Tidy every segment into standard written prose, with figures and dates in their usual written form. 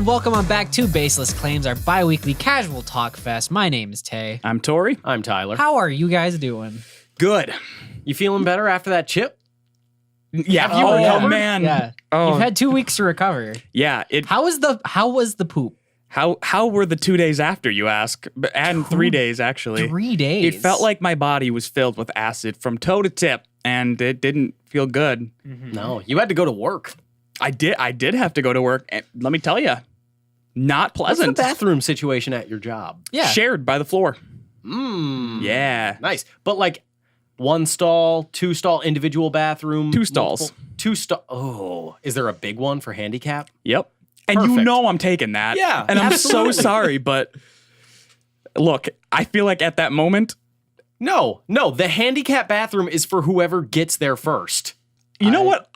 and welcome on back to Baseless Claims, our bi-weekly casual talk fest. My name is Tay. I'm Tori. I'm Tyler. How are you guys doing? Good. You feeling better after that chip? Yeah. Have you recovered? Man. Yeah. Oh. You've had 2 weeks to recover. Yeah. How was the poop? How were the 2 days after, you ask? And 3 days, actually. 3 days. It felt like my body was filled with acid from toe to tip, and it didn't feel good. Mm-hmm. No, you had to go to work. I did have to go to work, and let me tell you, not What's the pleasant. bathroom situation at your job? Yeah. Shared by the floor. Yeah. Nice. But like 1 stall, 2 stall individual bathroom? 2 stalls. 2 stall. Oh, is there a big one for handicap? Yep. And you Perfect. know I'm taking that. Yeah, And I'm absolutely. so sorry, but look, I feel like at that moment, No, the handicap bathroom is for whoever gets there first. you know what?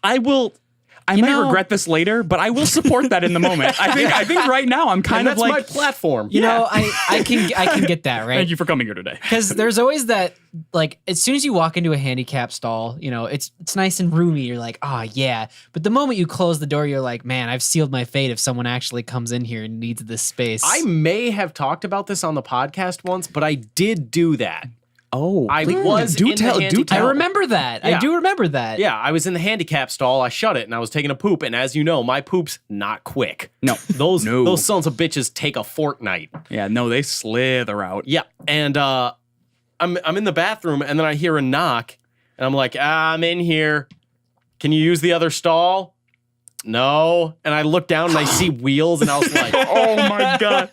I might know- regret this later, but I will support that in the moment. I think right now I'm kind And of that's like, my platform. You know, I can get that, right? thank you for coming here today. Because there's always that, like, as soon as you walk into a handicap stall, you know, it's nice and roomy. You're like, oh, yeah. But the moment you close the door, you're like, man, I've sealed my fate if someone actually comes in here and needs this space. I may have talked about this on the podcast once, but I did do that. Oh, I was in the handicap. I remember that. I Yeah. do remember that. Yeah, I was in the handicap stall. I shut it and I was taking a poop. And as you know, my poop's not quick. No. Those No. those sons of bitches take a fortnight. Yeah, no, they slither out. Yeah, and I'm in the bathroom and then I hear a knock and I'm like, I'm in here. Can you use the other stall? No. And I look down and I see wheels and I was like, Oh my God.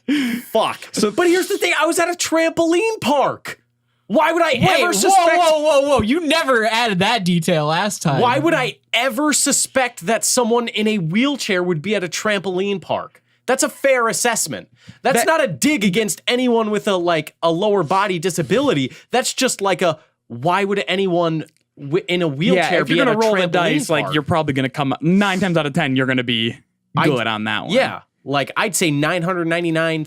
fuck. But here's the thing: I was at a trampoline park. Why would I ever suspect? Whoa. You never added that detail last time. Why would I ever suspect that someone in a wheelchair would be at a trampoline park? That's a fair assessment. That's not a dig against anyone with a lower body disability. That's just like why would anyone in a wheelchair Yeah, if be you're at gonna a roll the trampoline dice, park? like you're probably gonna come up 9 times out of 10. You're gonna be good on that one. Yeah, like I'd say 999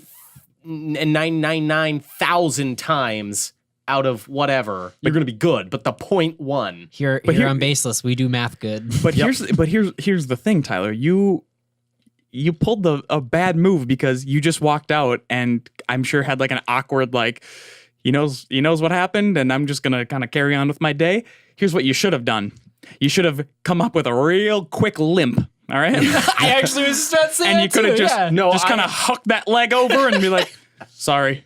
and 999,000 times out of whatever you're gonna be good. But the 0.1. Here on Baseless, we do math good. But here's the thing, Tyler. You pulled a bad move because you just walked out and I'm sure had like an awkward like he knows what happened and I'm just gonna kind of carry on with my day. Here's what you should have done. You should have come up with a real quick limp. All right. I actually was about to say And that you could have too, just yeah. kind of huck that leg over and be like, sorry.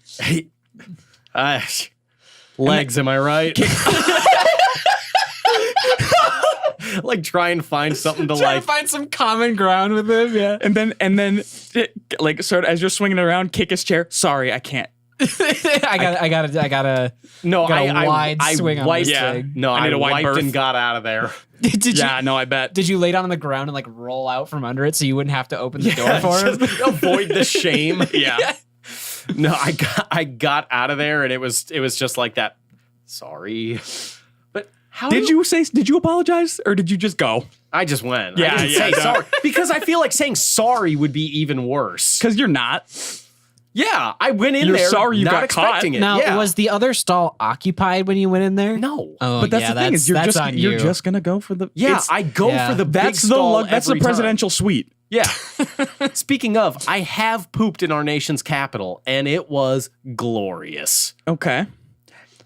Legs, am I right? Like try and find something to Trying like. to find some common ground with him, yeah. And then like sort of as you're swinging it around, kick his chair. Sorry, I can't. I gotta No, got a wide swing on wiped. this Yeah. thing. No, I need I a wide wiped berth. and got out of there. Did Yeah, no, I bet. you lay down on the ground and like roll out from under it so you wouldn't have to open the door for him? Just avoid the shame. Yeah. No, I got out of there and it was just like that. Sorry, but how Did you apologize or did you just go? I just went. Yeah, I didn't yeah, say no. sorry because I feel like saying sorry would be even worse. Because you're not. Yeah, I went in You're there sorry you not got caught. expecting it. Now, yeah. was the other stall occupied when you went in there? No. Oh, But that's yeah, the thing is that's on you're you. just gonna go for the Yeah, it's- I go yeah. for the big that's stall that's the every time. presidential suite. Yeah. Speaking of, I have pooped in our nation's capital, and it was glorious. Okay.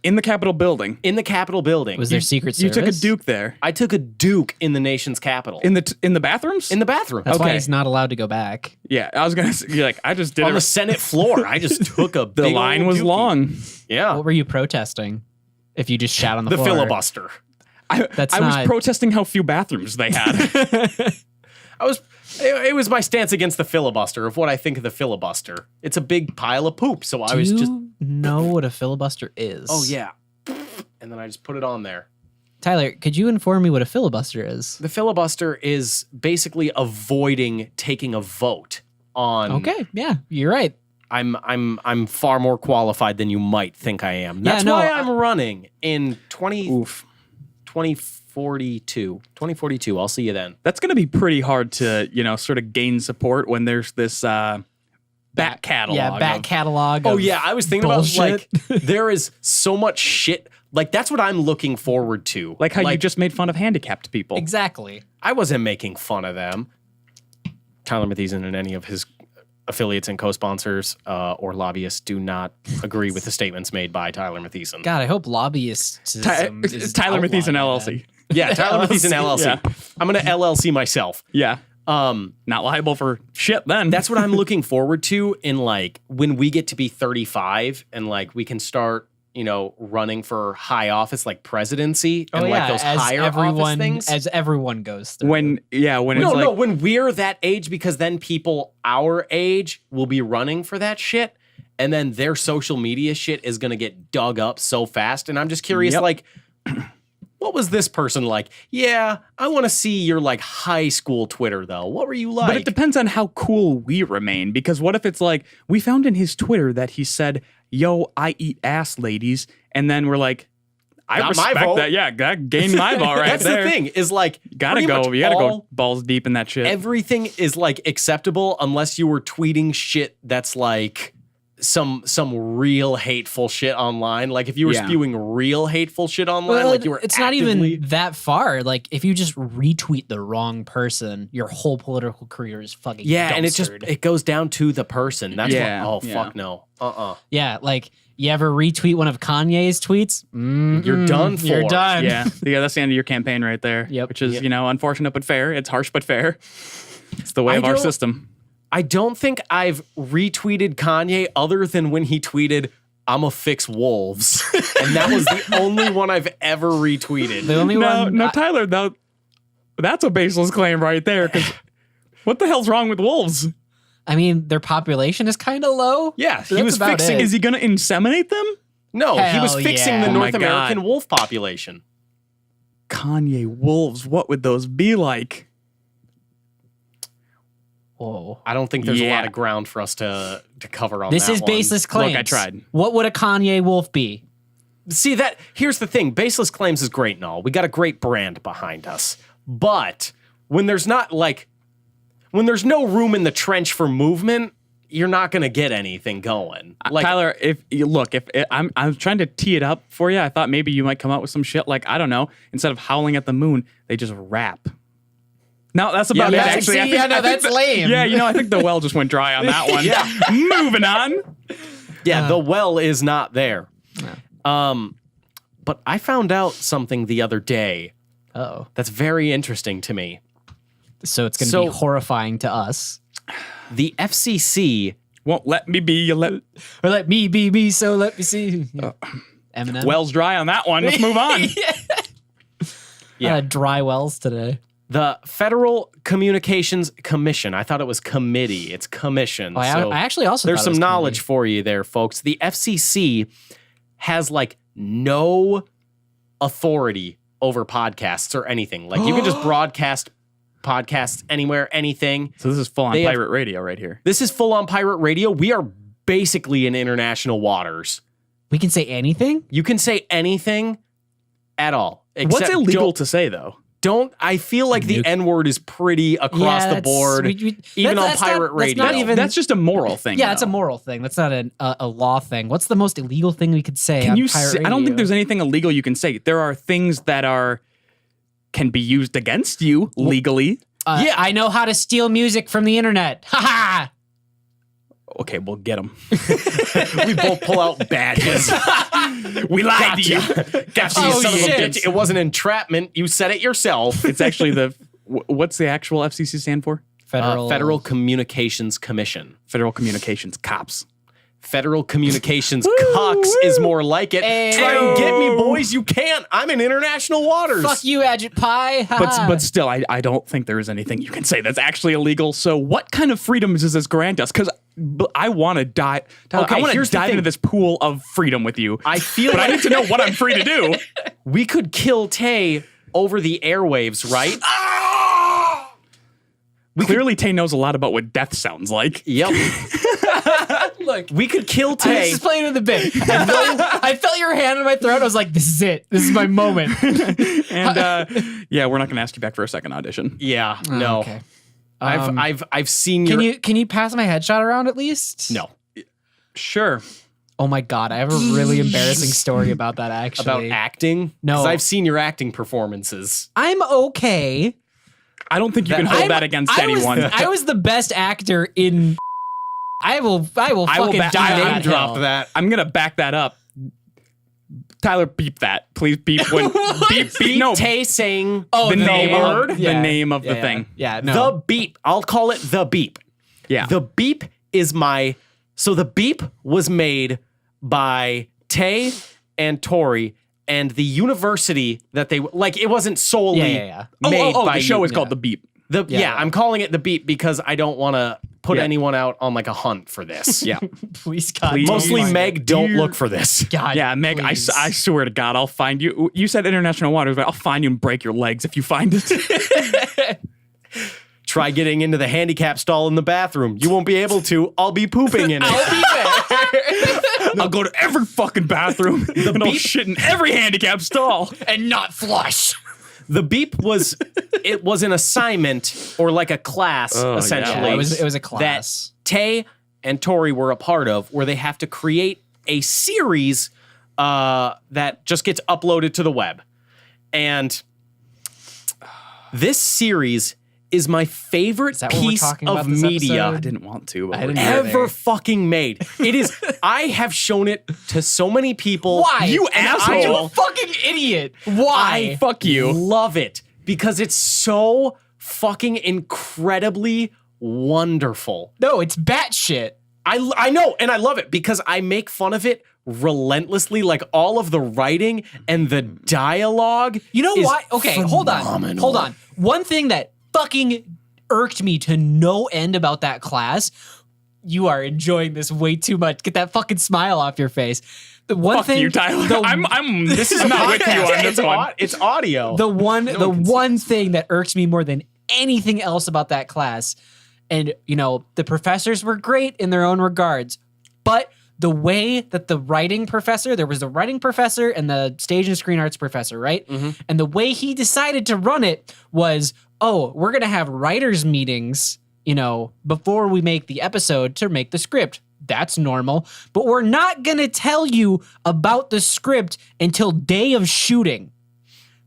In the Capitol building. In the Capitol building. Was there Secret You Service? took a Duke there. I took a Duke in the nation's capital. In the bathrooms? In the bathroom. That's why Okay. he's not allowed to go back. Yeah, I was gonna say, you're like, I just did On it. the Senate floor. I just took a The big line old was Dookie. long. Yeah. What were you protesting? If you just shat on the The floor. filibuster. I That's was not- protesting how few bathrooms they had. It was my stance against the filibuster of what I think of the filibuster. It's a big pile of poop. So I Do was you just, know what a filibuster is? oh yeah. And then I just put it on there. Tyler, could you inform me what a filibuster is? The filibuster is basically avoiding taking a vote on. Okay, yeah, you're right. I'm far more qualified than you might think I am. That's no, why I'm running in Oof. 2042. 2042. I'll see you then. That's gonna be pretty hard to, sort of gain support when there's this back catalog. Yeah, back of- catalog. Oh of yeah, I was thinking bullshit. about like there is so much shit. Like that's what I'm looking forward to. Like how you just made fun of handicapped people. Exactly. I wasn't making fun of them. Tyler Matthews isn't in any of his affiliates and co-sponsors or lobbyists do not agree with the statements made by Tyler Mathieson. God, I hope lobbyists. Tyler Mathieson LLC. Yeah, Tyler Mathieson LLC. Yeah. I'm going to LLC myself. Yeah. Not liable for shit then. That's what I'm looking forward to in like when we get to be 35 and like we can start, running for high office like presidency and like those higher office things. As everyone goes through. when we're that age, because then people our age will be running for that shit and then their social media shit is going to get dug up so fast. And I'm just curious, like, what was this person like? Yeah, I want to see your like high school Twitter though. What were you like? But it depends on how cool we remain, because what if it's like we found in his Twitter that he said, "Yo, I eat ass, ladies," and then we're like, I Got my respect vote. that. Yeah, that gained my vote right That's there. the thing is like You gotta go balls deep in that shit. Everything is like acceptable unless you were tweeting shit that's like some real hateful shit online. Like if you were spewing real hateful shit online, like you were it's not even that far. Like if you just retweet the wrong person, your whole political career is fucking and dumpstered. it goes down to the person. That's Yeah, fuck no. Yeah, like you ever retweet one of Kanye's tweets? You're done for. You're done. Yeah, that's the end of your campaign right there. Yep. Which is, unfortunate but fair. It's harsh but fair. It's the way of our system. I don't think I've retweeted Kanye other than when he tweeted, "I'ma fix wolves." And that was the only one I've ever retweeted. The only one. No, Tyler, that's a baseless claim right there. Because what the hell's wrong with wolves? I mean, their population is kind of low. Yeah, So he that's was about fixing. it. Is he going to inseminate them? No, he was Hell fixing yeah. the Oh North my God. American wolf population. Kanye wolves. What would those be like? Whoa. I don't think there's a lot of ground for us to cover on This that is one. baseless claims. Look, I tried. What would a Kanye wolf be? See, here's the thing. Baseless Claims is great and all. We got a great brand behind us. But when there's no room in the trench for movement, you're not going to get anything going. Like Tyler, I'm trying to tee it up for you. I thought maybe you might come out with some shit like, I don't know, instead of howling at the moon, they just rap. No, that's about it. Actually, that's lame. Yeah, I think the well just went dry on that one. Yeah. Moving on. Yeah, the well is not there. But I found out something the other day Oh, that's very interesting to me. so it's going to be horrifying to us. The FCC Won't let me be. Or let me be me, so let me see. Eminem. Well's dry on that one. Let's move on. Dry wells today. The Federal Communications Commission. I thought it was committee. It's commission. Oh, So I actually also there's thought it some was knowledge for you there, folks. The FCC has like no authority over podcasts or anything. Like you can just broadcast podcasts anywhere, anything. So this is full on They have- pirate radio right here. This is full on pirate radio. We are basically in international waters. We can say anything? You can say anything at all. What's except illegal to say though? I feel like the N-word is pretty across the board, even on pirate radio. That's just a moral thing. Yeah, it's a though. moral thing. That's not a law thing. What's the most illegal thing we could say Can on you pirate say, I don't radio? think there's anything illegal you can say. There are things that can be used against you legally. Yeah. I know how to steal music from the internet. Ha ha! Okay, we'll get them. We both pull out badges. We lied to you. Gotcha, you Oh, son of a shit. bitch. It wasn't entrapment. You said it yourself. It's actually what's the actual FCC stand for? Federal Communications Commission. Federal Communications Cops. Federal Communications Cox is more like it. Try and get me, boys. You can't. I'm in international waters. Fuck you, Agit Pie. Ha ha. But still, I don't think there is anything you can say that's actually illegal. So what kind of freedoms does this grant us? Because I want to dive. Okay, I want to here's the dive thing. into this pool of freedom with you. I feel but I like need to know what I'm free to do. we could kill Tay over the airwaves, right? Clearly, Tay knows a lot about what death sounds like. Yep. Look, We could kill I was Tay. just playing with the bit. I felt your hand in my throat. I was like, this is it. This is my moment. And yeah, we're not going to ask you back for a second audition. Yeah. No. Okay. I've seen your. Can you pass my headshot around at least? No. Sure. Oh my god, I have a really embarrassing story about that actually. About acting? No. Because I've seen your acting performances. I'm okay. I don't think you can hold that against anyone. I was the best actor in I will fucking back- die I on will that drop hill. that. I'm gonna back that up. Tyler, beep that. Please beep when beep. No, Tay saying Oh, the name word? of the name of the thing. Yeah, no. the beep. I'll call it the beep. Yeah. The beep is so the beep was made by Tay and Tori and the university that they it wasn't solely Yeah. made by the show is you. called The Beep. Yeah, I'm calling it the beep because I don't want to put Yeah. anyone out on like a hunt for this. Yeah. Please, God. Please. Mostly don't Meg, don't look for this. God, Yeah, Meg, please. I swear to God, I'll find you. You said international waters, but I'll find you and break your legs if you find it. Try getting into the handicap stall in the bathroom. You won't be able to. I'll be pooping in it. I'll be there. I'll go to every fucking bathroom and I'll beep- shit in every handicap stall. and not flush. The beep was an assignment or like a class essentially. Yeah, it was a class. that Tay and Tori were a part of, where they have to create a series that just gets uploaded to the web. And this series is my favorite that what we're piece talking of about this media episode? I didn't want to. But I didn't ever either. fucking made. It is. I have shown it to so many people. Why? You And asshole. You a fucking idiot. Why? Fuck you. Love it because it's so fucking incredibly wonderful. No, it's batshit. I know, and I love it because I make fun of it relentlessly. Like all of the writing and the dialogue. You know is why? Okay, hold phenomenal. on. One thing that fucking irked me to no end about that class. You are enjoying this way too much. Get that fucking smile off your face. The one Fuck thing, you, Tyler. This is not with you on this one. It's audio. the one thing that irks me more than anything else about that class, and the professors were great in their own regards, but the way that the writing professor, there was the writing professor and the stage and screen arts professor, right? Mm-hmm. And the way he decided to run it was, we're gonna have writers meetings, before we make the episode to make the script. That's normal, but we're not gonna tell you about the script until day of shooting.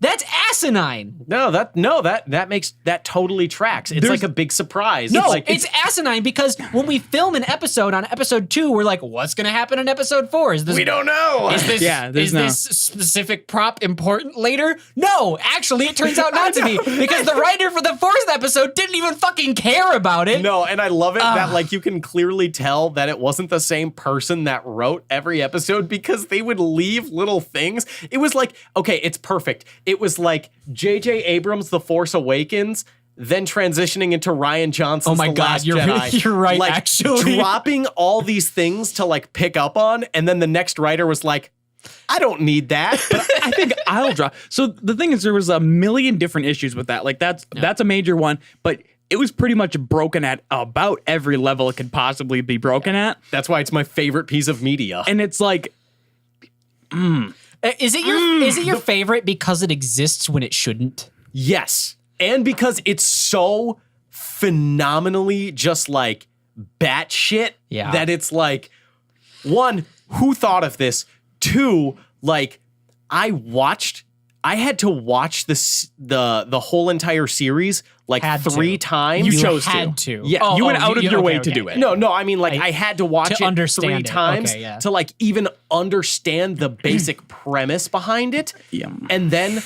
That's asinine. that totally tracks. It's like a big surprise. No, like it's asinine because when we film an episode on episode 2, we're like, what's going to happen in episode 4? Is this we don't know. Is this Yeah, there's is this specific prop important later? No, actually, it turns out not to be because the writer for the 4th episode didn't even fucking care about it. No, and I love it that like you can clearly tell that it wasn't the same person that wrote every episode because they would leave little things. It was like, okay, it's perfect. It was like J.J. Abrams' The Force Awakens, then transitioning into Rian Johnson's Oh my The God, Last you're Jedi. you're right, Like, actually. dropping all these things to like pick up on, and then the next writer was like, I don't need that. I think I'll draw. So the thing is, there was a million different issues with that. Like that's a major one, but it was pretty much broken at about every level it could possibly be broken at. That's why it's my favorite piece of media. And it's like, Is it your favorite because it exists when it shouldn't? Yes. And because it's so phenomenally just like batshit Yeah. that it's like, one, who thought of this? Two, like I had to watch the whole entire series like Had to. 3 times. You chose had to. Yeah, you went out of your way to do it. No, I mean like I had to watch To it understand 3 it. times Okay, yeah. to like even understand the basic premise behind it. Yeah. And then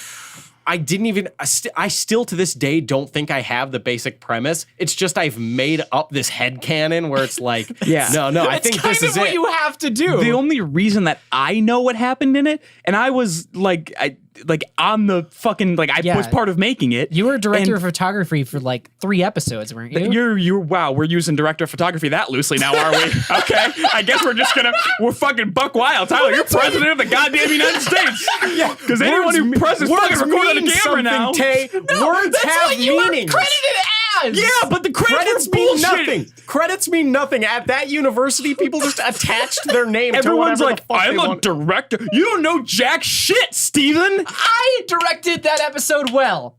I didn't even I still to this day don't think I have the basic premise. It's just I've made up this headcanon where it's like, Yeah. no, I It's think kind this of is what it. you have to do. The only reason that I know what happened in it, and I was like on the fucking I Yeah. was part of making it. You were director And of photography for like 3 episodes, weren't you? You're wow, we're using director of photography that loosely now, are we? Okay. I guess we're fucking buck wild. Tyler, you're president of the goddamn United States. Yeah. Because anyone who presses fucking record on the camera now. Tay. Words That's have what you were meanings. credited as. Yeah, but the Credits credits mean bullshit. nothing. Credits mean nothing. At that university, people just attached their name Everyone's to whatever like, the fuck I'm they a want. director. You don't know jack shit, Steven. I directed that episode well.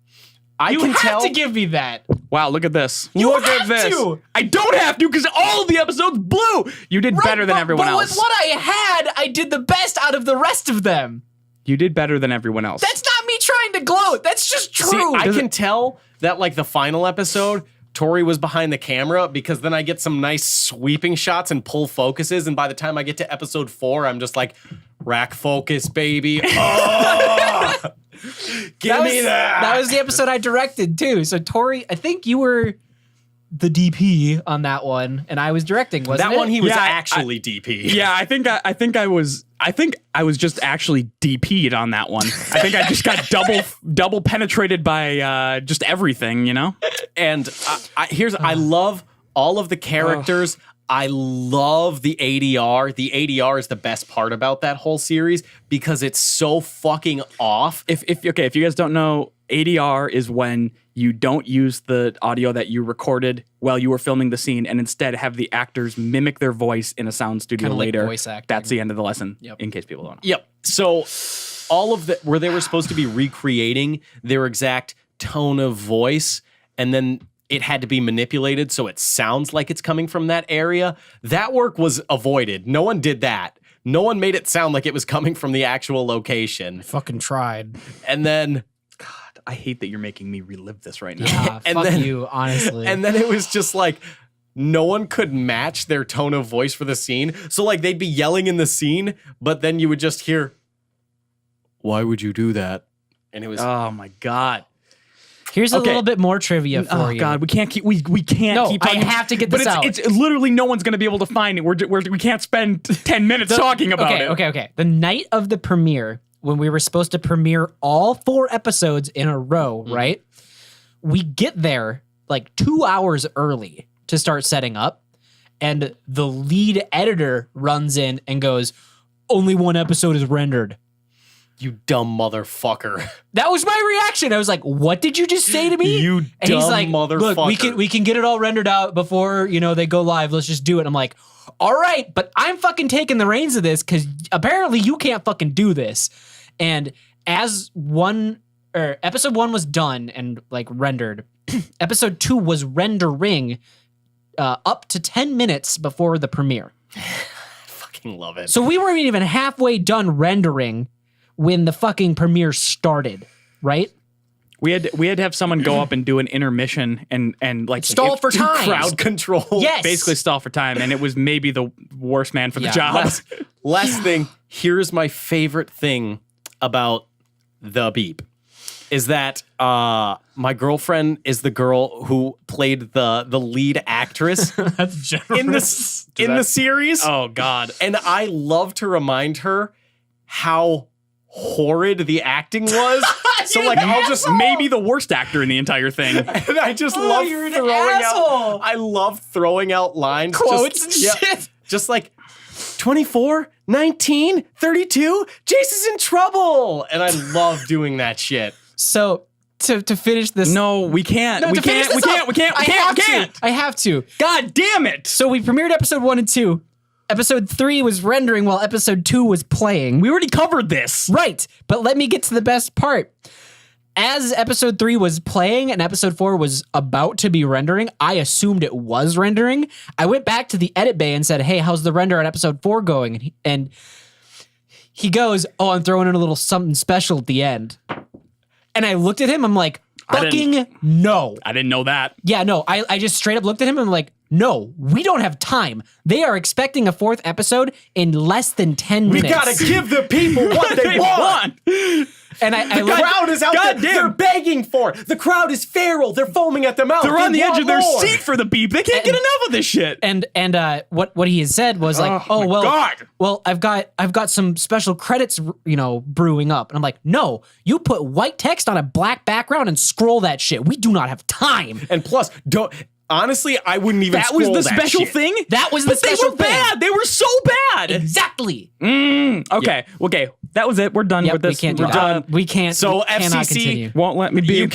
I can You have tell. to give me that. Wow, look at this. You look have at this. to. I don't have to because all of the episodes blew. You did better than everyone but else. with what I had, I did the best out of the rest of them. You did better than everyone else. That's not me trying to gloat. That's just true. See, I can tell that like the final episode Tori was behind the camera, because then I get some nice sweeping shots and pull focuses, and by the time I get to episode 4, I'm just like, rack focus, baby. Oh, give me that. That was the episode I directed too. So Tori, I think you were the DP on that one, and I was directing. Wasn't that it? one he was Yeah, actually DP. Yeah, I think I was just actually DP'd on that one. I think I just got double penetrated by just everything, you know? And I love all of the characters. I love the ADR. The ADR is the best part about that whole series because it's so fucking off. If you guys don't know, ADR is when you don't use the audio that you recorded while you were filming the scene and instead have the actors mimic their voice in a sound studio Kinda like later. voice acting. That's the end of the lesson, Yep. in case people don't know. Yep. So all of the where they were supposed to be recreating their exact tone of voice, and then it had to be manipulated so it sounds like it's coming from that area. That work was avoided. No one did that. No one made it sound like it was coming from the actual location. Fucking tried. And then I hate that you're making me relive this right now. Yeah, And fuck then- you, honestly. And then it was just like no one could match their tone of voice for the scene. So like they'd be yelling in the scene, but then you would just hear, "Why would you do that?" And it was Oh my god. Here's a Okay. little bit more trivia for Oh you. god, we can't keep we can't No, keep I talking. have to get But this out. it's literally no one's going to be able to find it. We can't spend 10 minutes talking about it. Okay. The night of the premiere, when we were supposed to premiere all 4 episodes in a row, right? We get there like 2 hours early to start setting up, and the lead editor runs in and goes, "Only 1 episode is rendered." you dumb motherfucker. That was my reaction. I was like, "What did you just say to me?" You And he's dumb like, motherfucker. "Look, we can get it all rendered out before, they go live. Let's just do it." I'm like, "All right, but I'm fucking taking the reins of this because apparently you can't fucking do this." And as episode 1 was done and like rendered, episode 2 was rendering up to 10 minutes before the premiere. Fucking love it. So we weren't even halfway done rendering when the fucking premiere started, right? We had to have someone go up and do an intermission and like Stall for time. crowd control. Yes. basically stall for time, and it was maybe the worst man for the job. Last thing, here's my favorite thing about the beep is that my girlfriend is the girl who played the lead actress That's generous. in the series. Oh god. And I love to remind her how horrid the acting was. So like I'll just Maybe the worst actor in the entire thing. and I just love you're an throwing asshole. out. I love throwing out lines, Quotes and shit. just like 24, 19, 32. Jason's in trouble, and I love doing that shit. So to finish this, No, we can't. No, we to finish can't. We this can't. up, We can't. We I can't. have We can't. to. I have to. God damn it. So we premiered episode 1 and 2. Episode 3 was rendering while episode 2 was playing. We already covered this. Right, but let me get to the best part. As episode 3 was playing and episode 4 was about to be rendering, I assumed it was rendering. I went back to the edit bay and said, "Hey, how's the render on episode 4 going?" And he goes, "Oh, I'm throwing in a little something special at the end." And I looked at him, I'm like, fucking no. I didn't know that. Yeah, no, I just straight up looked at him and I'm like, "No, we don't have time. They are expecting a 4th episode in less than 10 We minutes." gotta give the people what they want. And I The looked, crowd is out God there. damn. They're begging for it. The crowd is feral. They're foaming at the mouth. They're on the They edge want of their more. seat for the beep. They can't get enough of this shit. and what he had said was like, Oh, "Oh, my God. well, I've got some special credits, brewing up." And I'm like, "No, you put white text on a black background and scroll that shit. We do not have time." And plus, don't. Honestly, I wouldn't even. That was scroll the that special shit. thing? That was the But they special were thing. bad. They were so bad. Exactly. Okay. Okay. That was it. We're done Yep, with this. we can't do We're that. done. We can't. So we cannot FCC continue. Won't let me be. You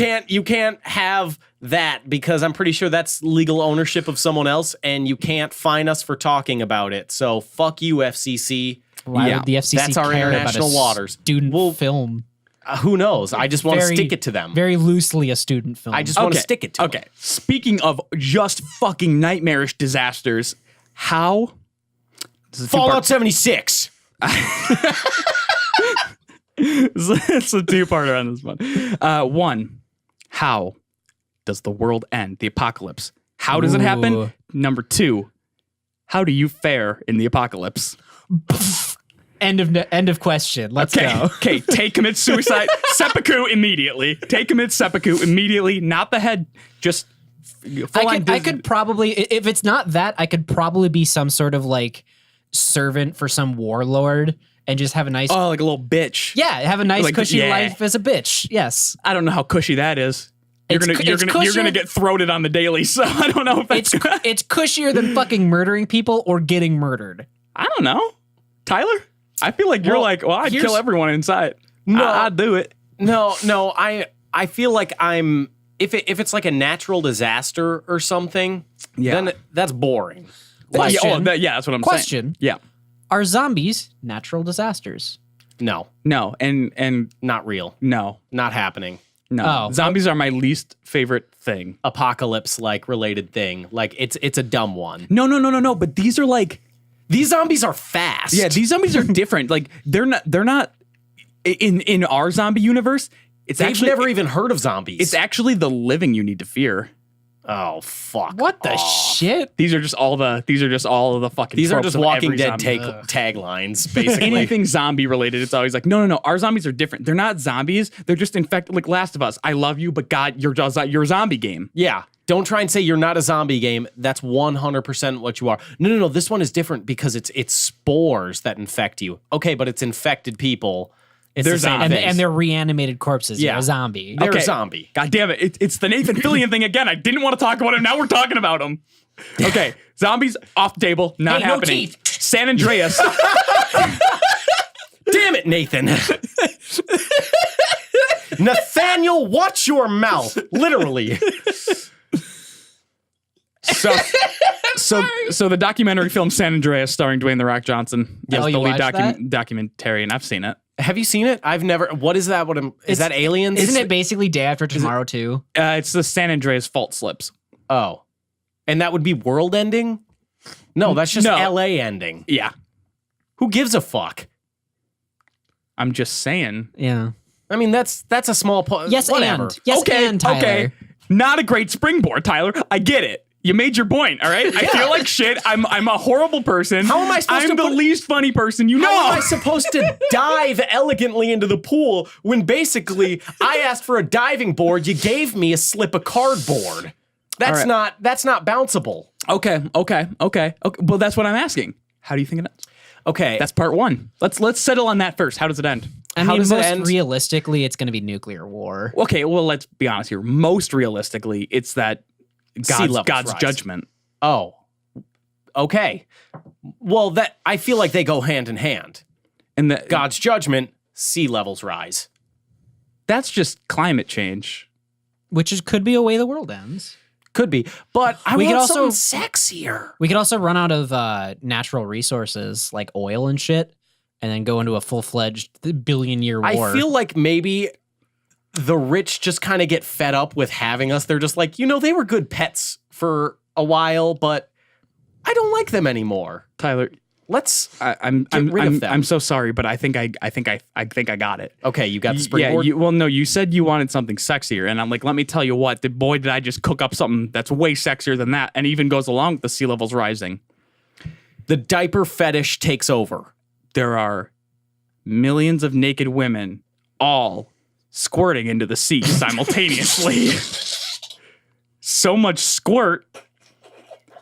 can't have that because I'm pretty sure that's legal ownership of someone else, and you can't fine us for talking about it. So fuck you, FCC. Why Yeah, would the FCC that's our care international about a waters. student film? Who knows? I just want to Very- stick it to them. Very loosely a student film. I just want to stick it to Okay. them. Speaking of just fucking nightmarish disasters, how this is a Fallout two-part- 76. It's a two-parter on this one. One, how does the world end? The apocalypse. How does it Ooh. happen? Number 2, how do you fare in the apocalypse? End of question. Let's go. Okay, take commit suicide. Seppuku immediately. Take commit seppuku immediately. Not the head. Just I could probably, if it's not that, I could probably be some sort of like servant for some warlord and just have a nice, like a little bitch. yeah, have a nice Like, cushy yeah. life as a bitch. Yes. I don't know how cushy that is. You're It's gonna cushier- get throated on the daily. So I don't know if that's. It's cushier than fucking murdering people or getting murdered. I don't know, Tyler. I feel like you're Well, like, well, I'd here's- kill everyone inside. No. I'd do it. No, I feel like I'm if it's like a natural disaster or something, Yeah. then that's boring. Question. That's what I'm Question. saying. Yeah. Are zombies natural disasters? No, No, and not real. no, Not happening. no. Oh. Zombies are my least favorite thing. Apocalypse like related thing. Like it's a dumb one. No. But these are like, These zombies are fast. yeah, these zombies are different. Like they're not in our zombie universe. It's They've actually never even heard of zombies. It's actually the living you need to fear. Oh fuck. What the off. shit? These are just all of the fucking. These are tropes just of Walking every Dead zombie. taglines, basically. Anything zombie related, it's always like, no. Our zombies are different. They're not zombies. They're just infected. Like Last of Us. I love you, but God, you're a zombie game. Yeah. Don't try and say you're not a zombie game. That's 100% what you are. No. This one is different because it's spores that infect you. Okay, but it's infected people. It's They're the same zombies. thing. And they're reanimated corpses. Yeah. Yeah, a zombie. They're Okay. a zombie. God damn it. It's the Nathan Fillion thing again. I didn't want to talk about him. Now we're talking about him. Okay. Zombies off the table. Not Hey, no happening. teeth. San Andreas. Damn it, Nathan. Nathaniel, watch your mouth. Literally. So the documentary film San Andreas starring Dwayne The Rock Johnson Oh, as you the lead watched that? documentary, and I've seen it. Have you seen it? I've never. What is that? Is that aliens? Isn't it basically Day After Tomorrow too? It's the San Andreas fault slips. Oh. And that would be world ending? No, that's just No. LA ending. Yeah. Who gives a fuck? I'm just saying. Yeah. I mean, that's a small point. Yes, Whatever. and yes, and Tyler. Okay. Not a great springboard, Tyler. I get it. You made your point, all right? I feel like shit. I'm a horrible person. How am I supposed I'm to the put- least funny person you know. How am I supposed to dive elegantly into the pool when basically I asked for a diving board, you gave me a slip of cardboard? That's right. not bounceable. Okay. Well, that's what I'm asking. How do you think it ends? Okay. That's part 1. Let's settle on that first. How does it end? I How mean, does it most end? realistically, it's going to be nuclear war. Okay, well, let's be honest here. Most realistically, it's that levels God's rise. judgment. Oh. Okay. Well, that I feel like they go hand in hand. And that God's judgment, sea levels rise. that's just climate change. Could be a way the world ends. Could be. But I We want could also- something sexier. We could also run out of natural resources like oil and shit, and then go into a full-fledged billion-year war. I feel like maybe the rich just kind of get fed up with having us. They're just like, they were good pets for a while, but I don't like them anymore. Tyler, Let's. I'm rid of them. I'm so sorry, but I think I got it. Okay, you got the Yeah, springboard. no, you said you wanted something sexier, and I'm like, let me tell you what, boy, did I just cook up something that's way sexier than that, and even goes along with the sea levels rising. The diaper fetish takes over. There are millions of naked women all squirting into the sea simultaneously. So much squirt,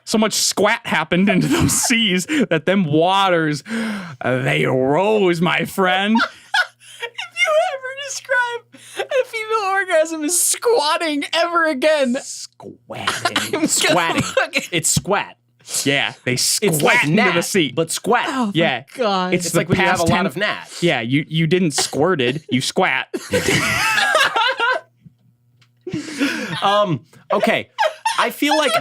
so much squat happened into those seas that them waters, they rose, my friend. If you ever describe a female orgasm as squatting ever again, Squatting. Squatting. It's squat. Yeah, they It's squat like into gnat, the sea. but squat. oh Yeah. my god, It's It's the like when you have a past lot tense- of gnat. Yeah, you didn't squirted, you squat. Okay. I feel like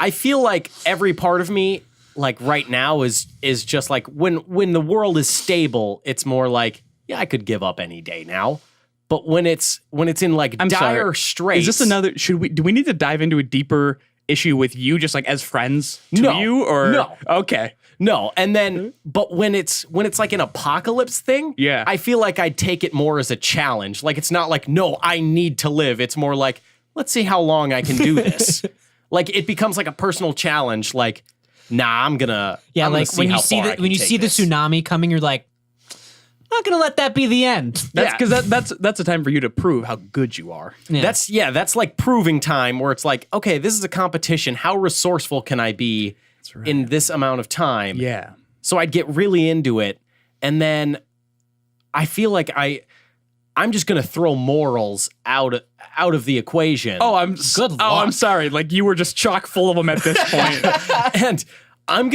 I feel like every part of me, like right now, is just like when the world is stable, it's more like, yeah, I could give up any day now. But when it's in like I'm dire sorry. straits, Is this another? Do we need to dive into a deeper issue with you, just like as friends to No. you, or No. Okay, No, and then but when it's like an apocalypse thing, Yeah. I feel like I'd take it more as a challenge. Like it's not like, no, I need to live. It's more like, let's see how long I can do this. Like it becomes like a personal challenge. Like, nah, I'm gonna like see when you how see far I the can when you take see the this. tsunami coming, you're like, I'm not gonna let that be the end. That's because that's a time for you to prove how good you are. Yeah. That's like proving time where it's like, okay, this is a competition. How resourceful can I be in this amount of time? Yeah. So I'd get really into it, and then I feel like I'm just gonna throw morals out of the equation. Oh, I'm Good Oh, I'm luck. sorry. Like you were just chock full of them at this point. And I'm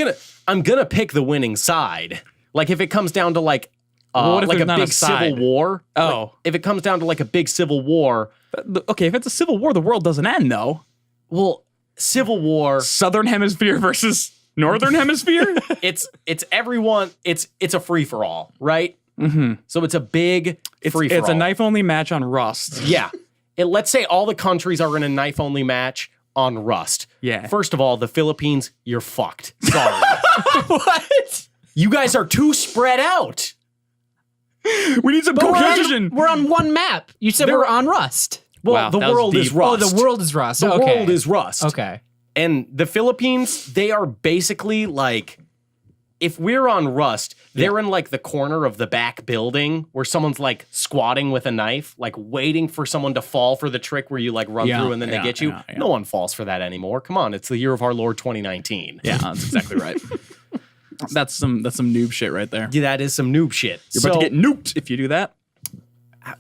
gonna pick the winning side. Like if it comes down to like What if like there's a not a big civil side? war. Oh. Like, if it comes down to like a big civil war, Okay, if it's a civil war, the world doesn't end though. well, civil war, Southern hemisphere versus northern hemisphere. it's everyone. It's a free for all, right? Mm-hmm. So it's a big free for all. It's a knife only match on Rust. Yeah. Let's say all the countries are in a knife only match on Rust. Yeah. First of all, the Philippines, you're fucked. Sorry. What? You guys are too spread out. We need some cohesion. We're on one map. You said we're on Rust. Well, Wow, the that was world is deep. Rust. Oh, the world is Rust. The Okay. world is Rust. Okay. And the Philippines, they are basically like, if we're on Rust, they're in like the corner of the back building where someone's like squatting with a knife, like waiting for someone to fall for the trick where you like run through and then they get you. yeah. No one falls for that anymore. Come on, it's the year of our Lord 2019. Yeah, that's exactly right. That's some noob shit right there. Yeah, that is some noob shit. You're about to get nuked if you do that.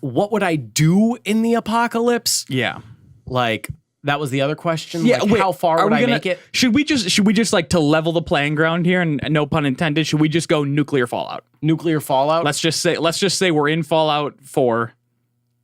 What would I do in the apocalypse? Yeah. Like, that was the other question. Yeah, Like, wait, how far are would we I gonna- make it? Should we just like to level the playing ground here and no pun intended, should we just go nuclear fallout? Nuclear fallout? Let's just say we're in Fallout 4.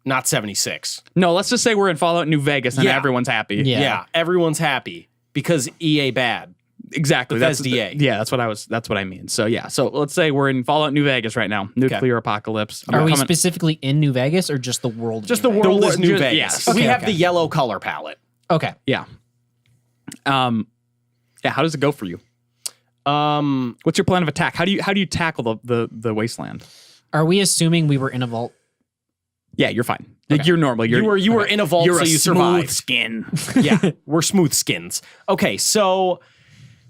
Not 76. No, let's just say we're in Fallout New Vegas and Yeah. everyone's happy. Yeah. Yeah, everyone's happy because EA bad. Exactly. Bethesda EA. Yeah, that's what I mean. So yeah. So let's say we're in Fallout New Vegas right now. Nuclear apocalypse. Are we coming- specifically in New Vegas or just the world? of Just New the Vegas? world The is wor- New ju- Vegas. yes. We Okay, have okay. the yellow color palette. Okay. Yeah. Yeah, how does it go for you? Um, What's your plan of attack? How do you tackle the wasteland? Are we assuming we were in a vault? Yeah, you're fine. Like you're normal. you were in a vault, You're so a you smooth survived. skin. Yeah, we're smooth skins. Okay, so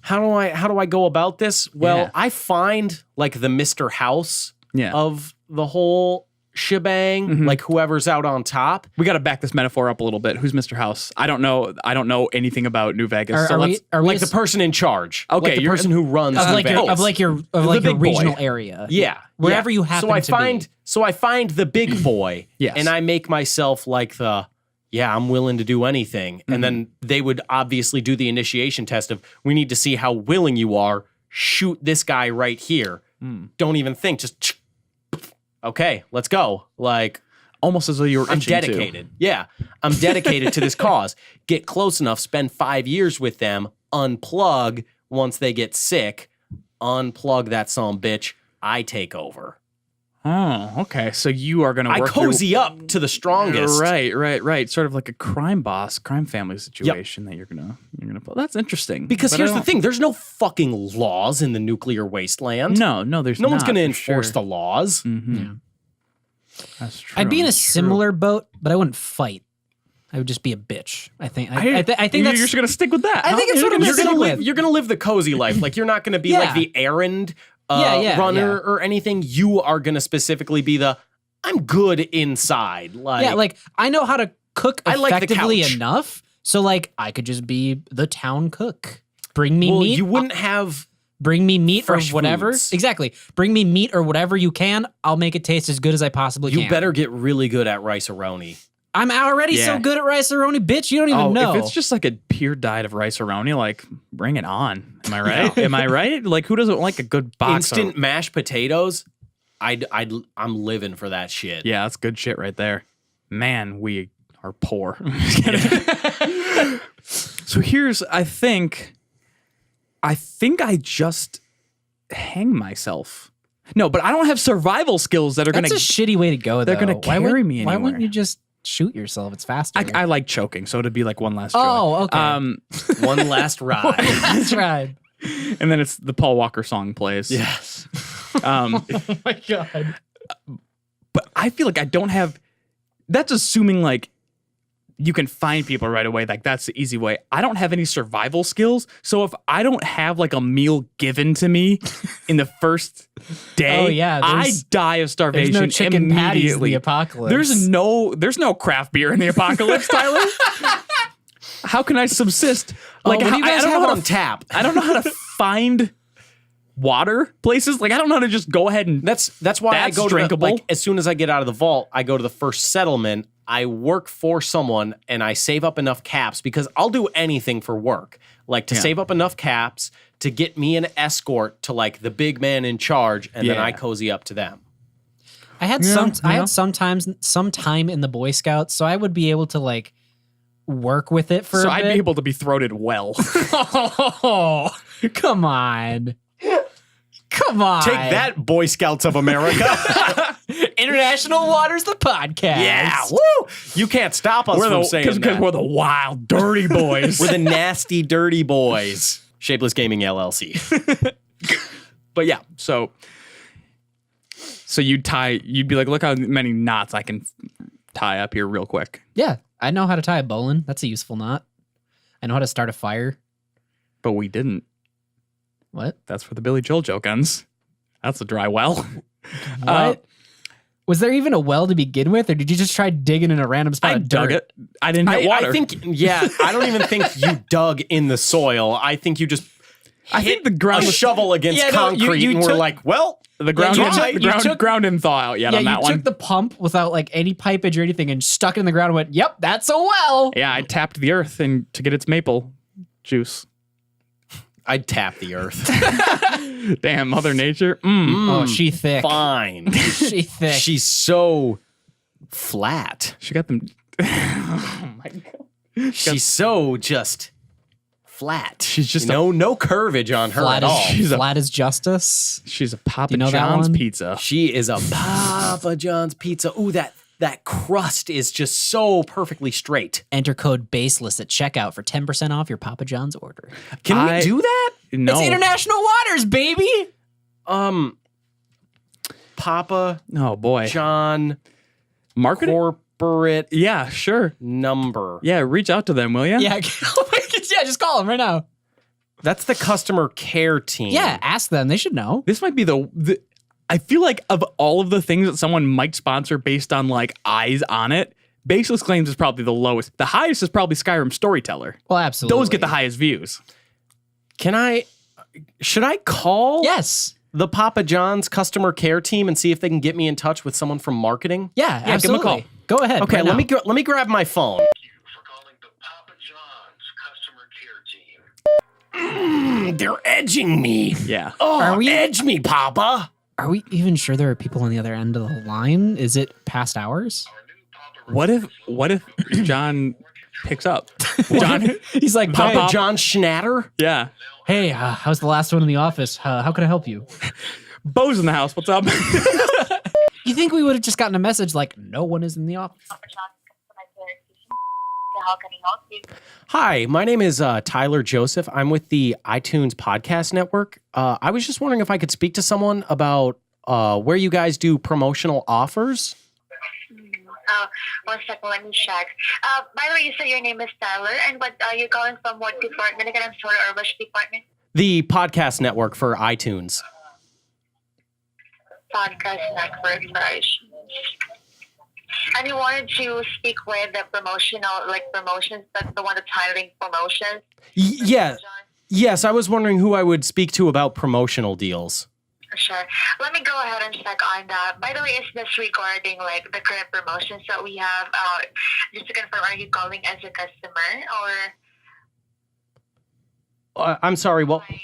how do I go about this? Well, Yeah. I find like the Mr. House Yeah. of the whole shebang, like whoever's out on top. We got to back this metaphor up a little bit. Who's Mr. House? I don't know anything about New Vegas. Are we Like the person in charge. Okay, like the you're- person who runs of New like your Vegas. your big boy. regional area? Yeah. Wherever yeah. you happen I to find, be. So I find the big boy, Yes. and I make myself like I'm willing to do anything. And then they would obviously do the initiation test of, we need to see how willing you are. Shoot this guy right here. Don't even think. Just, okay, let's go. Like, Almost as though you were I'm itching to. dedicated. Yeah, I'm dedicated to this cause. Get close enough, spend 5 years with them, unplug once they get sick, unplug that son bitch, I take over. Oh, okay. So you are going to I work cozy up to the strongest. Right. Sort of like a crime family situation that you're gonna pull. That's interesting. Because But here's I the don't- thing, there's no fucking laws in the nuclear wasteland. No, there's No one's not, going to for enforce sure. the laws. That's true. I'd be in a that's true. similar boat, but I wouldn't fight. I would just be a bitch. I think. I think You're that's. just gonna stick with that. I think it's what I'm You're sticking gonna with. live. You're gonna live the cozy life. Like you're not gonna be like Yeah. the errand Yeah, runner or anything. You are gonna specifically be the I'm good inside. Like Yeah, like I know how to cook I like the effectively couch. enough, so like I could just be the town cook. Bring me well, meat. you wouldn't have. Bring me meat or fresh whatever. foods. Exactly. Bring me meat or whatever you can. I'll make it taste as good as I possibly You can. better get really good at rice-a-roni. I'm already so Yeah. good at rice-a-roni, bitch. You don't even know. If it's just like a pure diet of rice-a-roni, like bring it on. Am I right? Am I right? Like who doesn't like a good box of- Instant mashed potatoes. I'm living for that shit. Yeah, that's good shit right there. Man, we are poor. So here's, I think I just hang myself. No, but I don't have survival skills that are That's going a shitty way to go. they're though. gonna carry me Why anywhere. wouldn't you just shoot yourself? It's faster. I like choking, so it'd be like one last joy. Oh, okay. One last ride. That's right. And then it's the Paul Walker song plays. Yes. Um, Oh my god. but I feel like I don't have. That's assuming like you can find people right away. Like that's the easy way. I don't have any survival skills. So if I don't have like a meal given to me in the first day, Oh, yeah, I die of starvation There's no chicken patties in immediately. the apocalypse. There's no craft beer in the apocalypse, Tyler. How can I subsist? Like, Like what do you guys I don't have know how on tap? I don't know how to find water places. Like I don't know how to just go ahead and That's why I That's go to the, drinkable. like as soon as I get out of the vault, I go to the first settlement. I work for someone and I save up enough caps because I'll do anything for work. Like to save up enough caps to get me an escort to like the big man in charge, and then I cozy up to them. I had some time in the Boy Scouts, so I would be able to like work with it for so a I'd bit. be able to be throated well. Oh, come on. Come on. Take that, Boy Scouts of America. International Waters, the podcast. Yeah, woo! You can't stop us from saying because that. we're the wild, dirty boys. We're the nasty, dirty boys. Shapeless Gaming LLC. But yeah, so you'd be like, look how many knots I can tie up here real quick. Yeah, I know how to tie a bowline. That's a useful knot. I know how to start a fire. But we didn't. What? That's where the Billy Joel joke ends. That's a dry well. What? Was there even a well to begin with, or did you just try digging in a random spot I of dug dirt? it. I didn't hit water. I think, I don't even think you dug in the soil. I think you just I think the ground a was shovel against Yeah, no, you- concrete, you and we're took- like, well, the ground. you didn't- took- the you took- ground didn't thaw out yet Yeah, on you that one. took the pump without like any pipage or anything and stuck it in the ground and went, yep, that's a well. Yeah, I tapped the earth and to get its maple juice. I'd tap the earth. Damn, Mother Nature. Oh, she thick. Fine. She thick. She's so flat. She got them. Oh my god. She's so just flat. She's just no curvage on her flat at all. She's a- flat as justice. She's a Papa you know that John's one? pizza. She is a Papa John's pizza. Ooh, that crust is just so perfectly straight. Enter code BASELESS at checkout for 10% off your Papa John's order. Can we do that? No. It's International Waters, baby. Papa Oh boy. John Marketing. corporate Yeah, sure. number. Yeah, reach out to them, will you? Yeah, yeah, just call them right now. That's the customer care team. Yeah, ask them. They should know. This might be the I feel like of all of the things that someone might sponsor based on like eyes on it, Baseless Claims is probably the lowest. The highest is probably Skyrim Storyteller. Well, absolutely. Those get the highest views. Should I call Yes. the Papa John's customer care team and see if they can get me in touch with someone from marketing? Yeah, give 'em a absolutely. call. Go ahead. Okay, right let now. me grab my phone. Thank you for calling the Papa John's customer care team. They're edging me. Yeah. Oh, Are we- edge me, Papa. Are we even sure there are people on the other end of the line? Is it past hours? Our new Papa What if John picks up? John. He's like, Papa "Hey, John Schnatter. Yeah. hey, how's the last one in the office? How can I help you? Bo's in the house. What's up? You think we would have just gotten a message like, no one is in the office? Papa John's customer care team. How can I help you? Hi, my name is Tyler Joseph. I'm with the iTunes Podcast Network. I was just wondering if I could speak to someone about where you guys do promotional offers. One second, let me check. By the way, you said your name is Tyler, and what are you calling from? What department again? I'm sorry, or which department? The Podcast Network for iTunes. Podcast network, sorry. And you wanted to speak with the promotions, that's the one that's hiring promotions? Yeah. John? Yes, I was wondering who I would speak to about promotional deals. Sure. Let me go ahead and check on that. By the way, is this regarding like the current promotions that we have? Just to confirm, are you calling as a customer or I'm sorry, well, like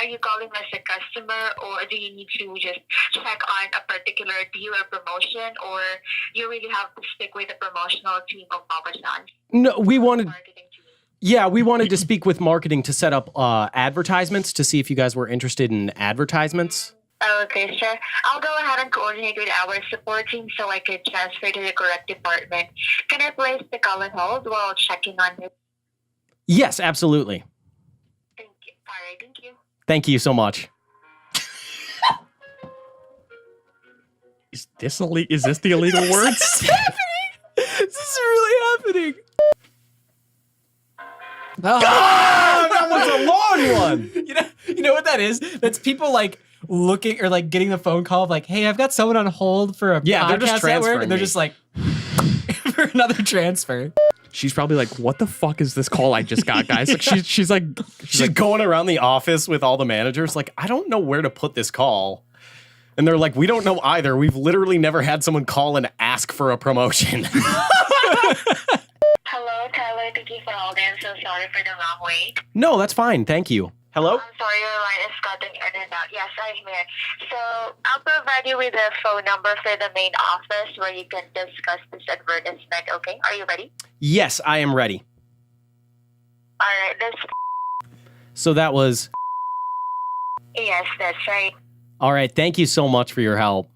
are you calling as a customer, or do you need to just check on a particular deal or promotion, or you really have to stick with the promotional team of Papa John's no, we wanted marketing team? Yeah, we wanted to speak with marketing to set up advertisements to see if you guys were interested in advertisements. Okay, sure. I'll go ahead and coordinate with our support team so I can transfer to the correct department. Can I place the call on hold while checking on this? Yes, absolutely. Thank you. All right, thank you. Thank you so much. Is this the illegal words? This is really happening. Oh. That was a long one. You know what that is? That's people like looking or like getting the phone call of like, hey, I've got someone on hold for a Yeah, they're just podcast at work, transferring and they're me. just like for another transfer. She's probably like, what the fuck is this call I just got, guys? Like she's like She's going around the office with all the managers like, I don't know where to put this call. And they're like, we don't know either. We've literally never had someone call and ask for a promotion. Hello, Tyler. Thank you for holding. I'm so sorry for the long wait. No, that's fine. Thank you. Hello? I'm sorry, your line is cutting in and out. Yes, I'm here. So I'll provide you with a phone number for the main office where you can discuss this advertisement. Okay, are you ready? Yes, I am ready. All right. So that was... Yes, that's right. All right, thank you so much for your help.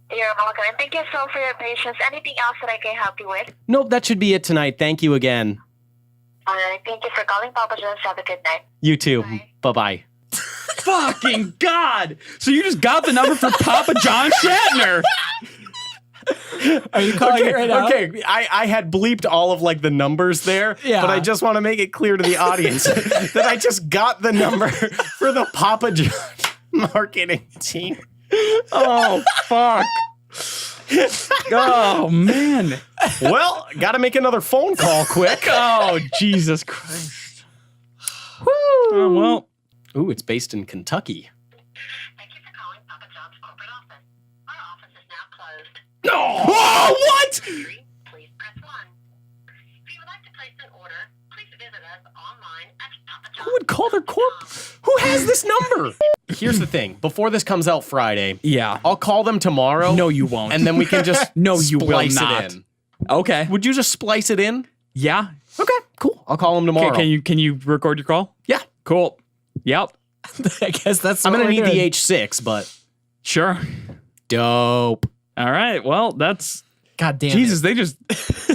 You're welcome. And thank you so for your patience. Anything else that I can help you with? Nope, that should be it tonight. Thank you again. All right. Thank you for calling Papa John's. Have a good night. You too. Bye. Bye-bye. fucking God. So you just got the number for Papa John Shatner. Are you calling it right now? Okay, I had bleeped all of like the numbers there, Yeah. but I just want to make it clear to the audience that I just got the number for the Papa John marketing team. Oh, fuck. Oh, man. Well, got to make another phone call quick. Oh, Jesus Christ. Oh, well. Ooh, it's based in Kentucky. Thank you for calling Papa John's corporate office. Our office is now closed. No! Whoa, what? Please press 1. If you would like to place an order, please visit us online at papajohns.com. Who would call their corp? Who has this number? Here's the thing. Before this comes out Friday, Yeah. I'll call them tomorrow. No, you won't. And then we can just No, you will splice not. it in. Okay. Would you just splice it in? Yeah. Okay, cool. I'll call them tomorrow. Can you record your call? Yeah. Cool. Yep. I guess that's. I'm what gonna we're need doing. the H6, but Sure. dope. All right. Well, that's God damn. Jesus. They just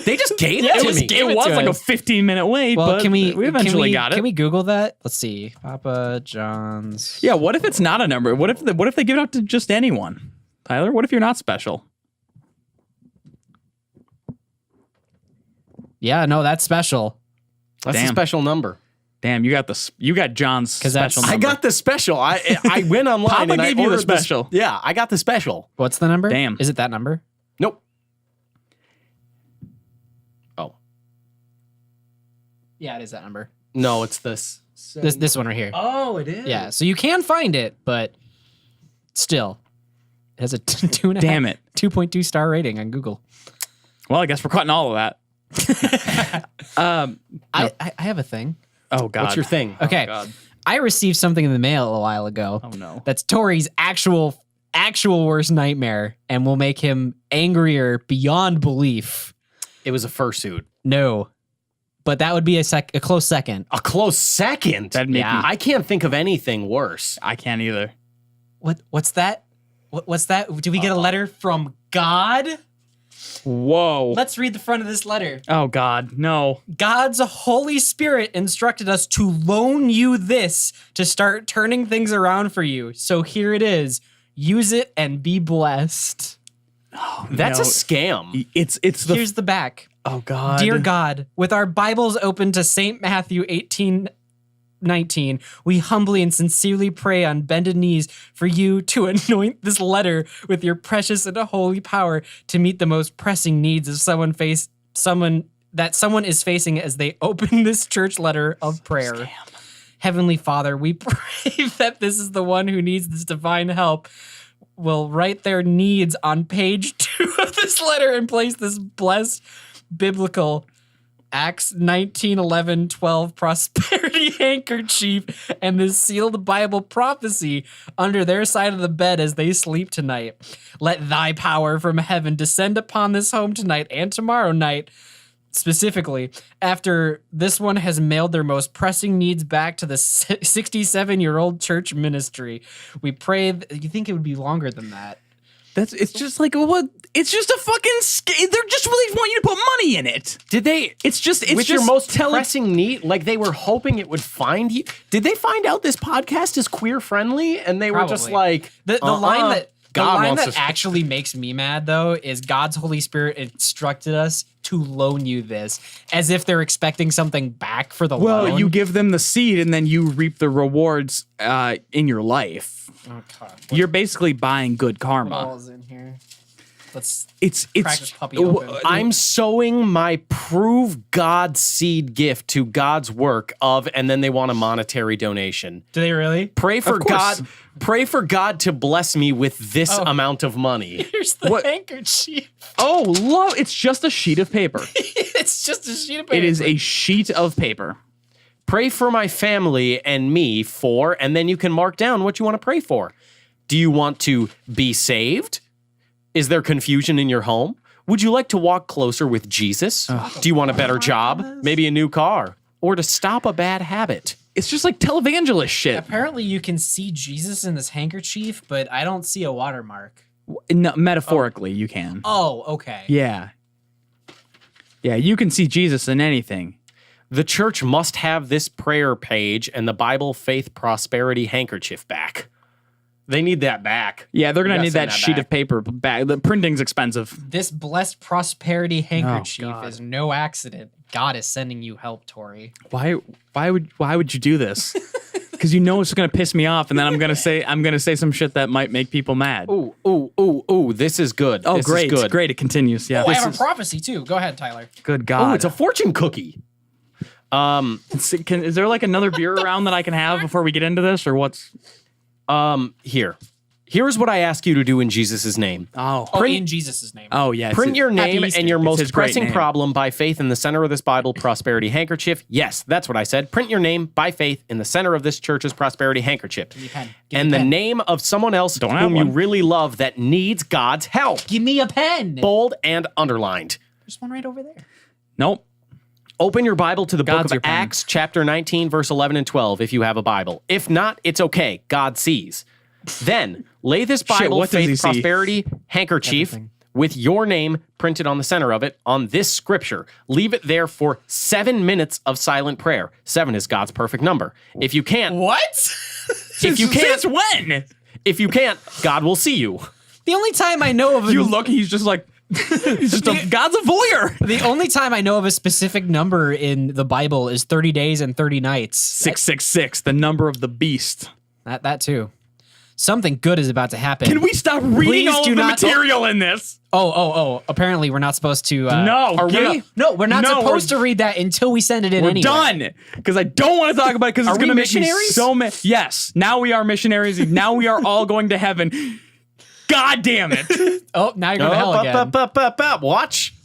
They just gave Yeah, it to just me. gave it it was to like us. a 15-minute wait, Well, but can we eventually got it. Can we Google that? Let's see. Papa John's. Yeah. What if it's not a number? What if they give it out to just anyone? Tyler, what if you're not special? Yeah, no, that's special. That's a Damn. special number. Damn, you got John's 'Cause that's- special I number. got the special. I went online Papa and I gave you the ordered this- special. Yeah, I got the special. What's the number? Damn. Is it that number? Nope. Oh Yeah, it is that number. no, it's this. This one right here. Oh, it is. Yeah, so you can find it, but still, it has a 2.5. Damn it. 2.2 star rating on Google. Well, I guess we're cutting all of that. I have a thing. Oh God. What's your thing? Okay, God. I received something in the mail a while ago. Oh no. That's Tori's actual worst nightmare, and will make him angrier beyond belief. It was a fursuit. No, but that would be a close second. A close second. That'd make Yeah. me. I can't think of anything worse. I can't either. What's that? What's that? Did we get a letter from God? Whoa. Let's read the front of this letter. Oh God. No. God's Holy Spirit instructed us to loan you this to start turning things around for you. So here it is. Use it and be blessed. That's No. a scam. It's the. Here's the back. Oh God. Dear God, with our Bibles open to St. Matthew 18:19, we humbly and sincerely pray on bended knees for you to anoint this letter with your precious and holy power to meet the most pressing needs of someone is facing as they open this church letter of prayer. Heavenly Father, we pray that this is the one who needs this divine help will write their needs on page 2 of this letter and place this blessed biblical Acts 19:11-12 prosperity handkerchief and this sealed Bible prophecy under their side of the bed as they sleep tonight. Let thy power from heaven descend upon this home tonight and tomorrow night, specifically after this one has mailed their most pressing needs back to the 67-year-old church ministry. We pray you think it would be longer than that. It's just like what? It's just a fucking. They're just really want you to put money in it. Did they? It's just. It's with just your most telling. pressing need, like they were hoping it would find you. Did they find out this podcast is queer friendly, and they were just Probably. like The line that God the line wants that us- actually makes me mad though is God's Holy Spirit instructed us to loan you this, as if they're expecting something back for the Well, loan. you give them the seed and then you reap the rewards in your life. Okay. You're basically buying good karma. All's in here. Let's It's crack this puppy open. I'm sowing my prove God seed gift to God's work of, and then they want a monetary donation. Do they really? Pray for course. God. Pray for God to bless me with this amount of money. Here's the What? handkerchief. Oh, love! It's just a sheet of paper. It's just a sheet of paper. It is a sheet of paper. Pray for my family and me for, and then you can mark down what you want to pray for. Do you want to be saved? Is there confusion in your home? Would you like to walk closer with Jesus? Do you want a better job? Maybe a new car? Or to stop a bad habit? It's just like televangelist shit. Apparently, you can see Jesus in this handkerchief, but I don't see a watermark. No, metaphorically, you can. Oh, okay. Yeah. Yeah, you can see Jesus in anything. The church must have this prayer page and the Bible, faith, prosperity handkerchief back. They need that back. Yeah, they're gonna You gotta need send that that sheet back. of paper back. The printing's expensive. This blessed prosperity handkerchief God. is no accident. God is sending you help, Tori. Why would you do this? Because you know it's gonna piss me off, and then I'm gonna say some shit that might make people mad. Ooh, this is good. Oh, This great, is good. great. It continues. Yeah. Oh, I This have is- a prophecy too. Go ahead, Tyler. good God. Oh, it's a fortune cookie. Is there like another beer around that I can have before we get into this, or what's? Here's what I ask you to do in Jesus' name. Oh, Oh, in Jesus' name. oh yeah. Print your name Easter. and your It's most his great pressing name. problem by faith in the center of this Bible prosperity handkerchief. Yes, that's what I said. Print your name by faith in the center of this church's prosperity handkerchief. me a pen. Give me And a the pen. name of someone else Don't have whom you one. really love that needs God's help. Give me a pen. Bold and underlined. There's one right over there. Nope. Open your Bible to the God's book your of pen. Acts, chapter 19, verse 11 and 12, if you have a Bible. If not, it's okay. God sees. Then lay this Bible, what does he faith, see? prosperity handkerchief Everything. with your name printed on the center of it on this scripture. Leave it there for 7 minutes of silent prayer. 7 is God's perfect number. If you can't, What? if you can't, Since when? if you can't, God will see you. The only time I know of a, You look. He's just like. He's just God's a voyeur. the only time I know of a specific number in the Bible is 30 days and 30 nights. 666, the number of the beast. That too. Something good is about to happen. Can we stop reading Please all do of the not- material in this? Oh. Apparently, we're not supposed to. No, Are get we? up. No, we're not No, supposed to read that until we send it in. We're anyway. done because I don't want to talk about it because it's Are we going to make me missionaries? so mad. Yes, now we are missionaries. Now we are all going to heaven. God damn it! Oh, now you're going to hell again.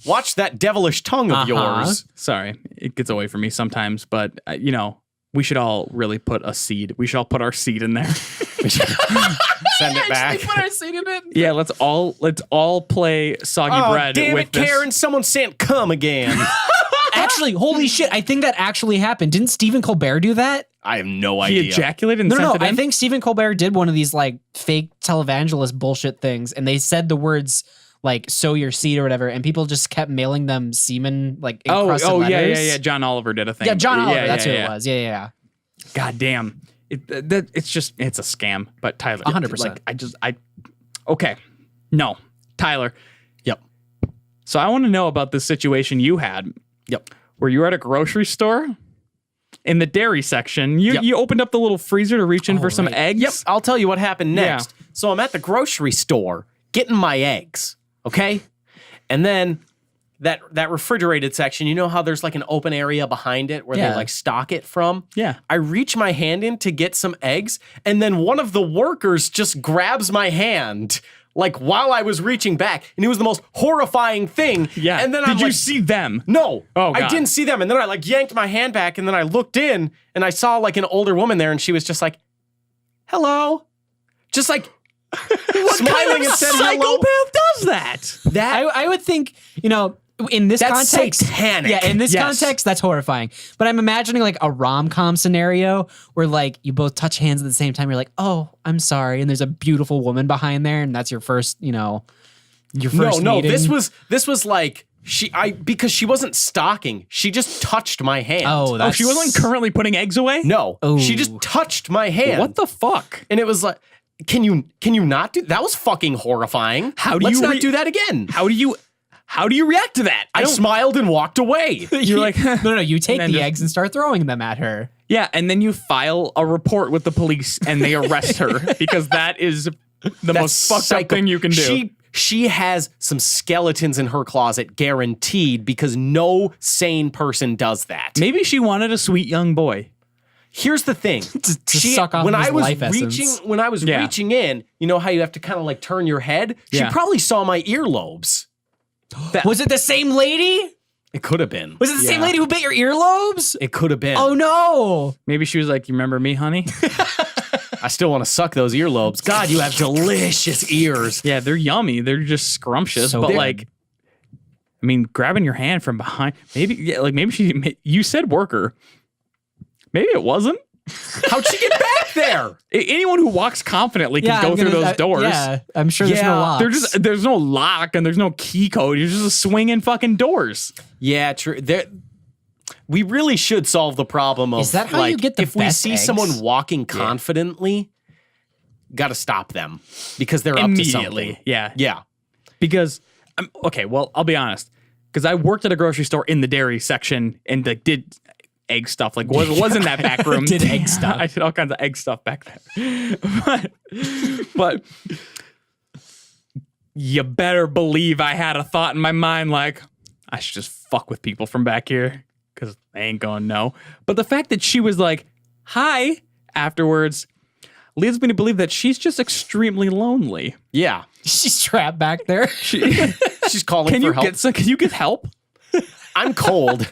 Watch that devilish tongue of yours. Sorry, it gets away from me sometimes, but we should all really put a seed. We should all put our seed in there. Send it back. Actually put our seed in it. Yeah, let's all play soggy Oh, bread damn with it, this. Karen! Someone sent cum again. Actually, holy shit! I think that actually happened. Didn't Stephen Colbert do that? I have no He idea. ejaculated and No, sent no. it I in? think Stephen Colbert did one of these like fake televangelist bullshit things, and they said the words like "sow your seed" or whatever, and people just kept mailing them semen like encrusted yeah, letters. yeah. John Oliver did a thing. Yeah, John Oliver. That's who yeah. it was. Yeah. God damn. It's a scam. But Tyler, 100%. Okay. No, Tyler. Yep. So I want to know about this situation you had. Yep. Where you were at a grocery store in the dairy section. Yep. You opened up the little freezer to reach in for some right. eggs. Yep. I'll tell you what happened Yeah. next. So I'm at the grocery store getting my eggs. Okay. And then that refrigerated section, you know how there's like an open area behind it where Yeah. they like stock it from? Yeah. I reach my hand in to get some eggs, and then one of the workers just grabs my hand. Like while I was reaching back, and it was the most horrifying thing. Yeah. And then Did I'm you like, see them? no, Oh, I God. didn't see them. And then I like yanked my hand back, and then I looked in, and I saw like an older woman there, and she was just like, "Hello," just like smiling and said, "Hello." Psychopath does that. That I would think, in this That's context, satanic. Yeah, in this Yes. context, that's horrifying. But I'm imagining like a rom-com scenario where like you both touch hands at the same time. You're like, "Oh, I'm sorry," and there's a beautiful woman behind there, and that's your first, your first no. meeting. This was like because she wasn't stalking. She just touched my hand. Oh, Oh, that's she wasn't currently putting eggs away? no, Oh. she just touched my hand. What the fuck? And it was like, can you not do that? Was fucking horrifying. How do Let's you not re- do that again? How do you how do you react to that? I smiled and walked away. You're like, no, you take And the then eggs and start throwing them at her. yeah, and then you file a report with the police and they arrest her because that is the most fucked up thing you can do. She has some skeletons in her closet, guaranteed, because no sane person does that. Maybe she wanted a sweet young boy. Here's the thing. To suck off when his I was life reaching, essence. when I was Yeah. reaching in, you know how you have to kind of like turn your head? She Yeah. probably saw my earlobes. Was it the same lady? It could have been. Was it the same Yeah. lady who bit your earlobes? It could have been. Oh no! Maybe she was like, you remember me, honey? I still want to suck those earlobes. God, you have delicious ears. Yeah, they're yummy. They're just scrumptious. So but good. like, I mean, grabbing your hand from behind, maybe you said worker. Maybe it wasn't. How'd she get back there? Anyone who walks confidently can go through those doors. Yeah, I'm sure there's Yeah, no locks. There's no lock and there's no key code. You're just swinging fucking doors. Yeah, true. We really should solve the problem of Is that how like, you get the if we best see eggs? someone walking confidently, got to stop them because they're up to something. Yeah. Yeah. Because, okay, well, I'll be honest. Because I worked at a grocery store in the dairy section and like did egg stuff. Like was in that back room. Did egg stuff. I did all kinds of egg stuff back there. but you better believe I had a thought in my mind like, I should just fuck with people from back here because they ain't gonna know. But the fact that she was like, hi, afterwards leads me to believe that she's just extremely lonely. Yeah. She's trapped back there. She's calling Can for you help. can you get help? I'm cold.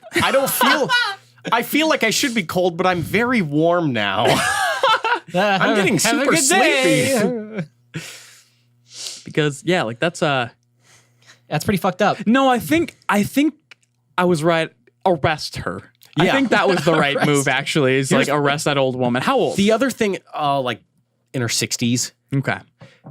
I feel like I should be cold, but I'm very warm now. I'm getting Have a super good day. sleepy. Because yeah, like that's That's pretty fucked up. no, I think I was right. Arrest her. I Yeah. think that was the right move. Actually, is like arrest that old woman. How old? The other thing, like in her 60s. Okay.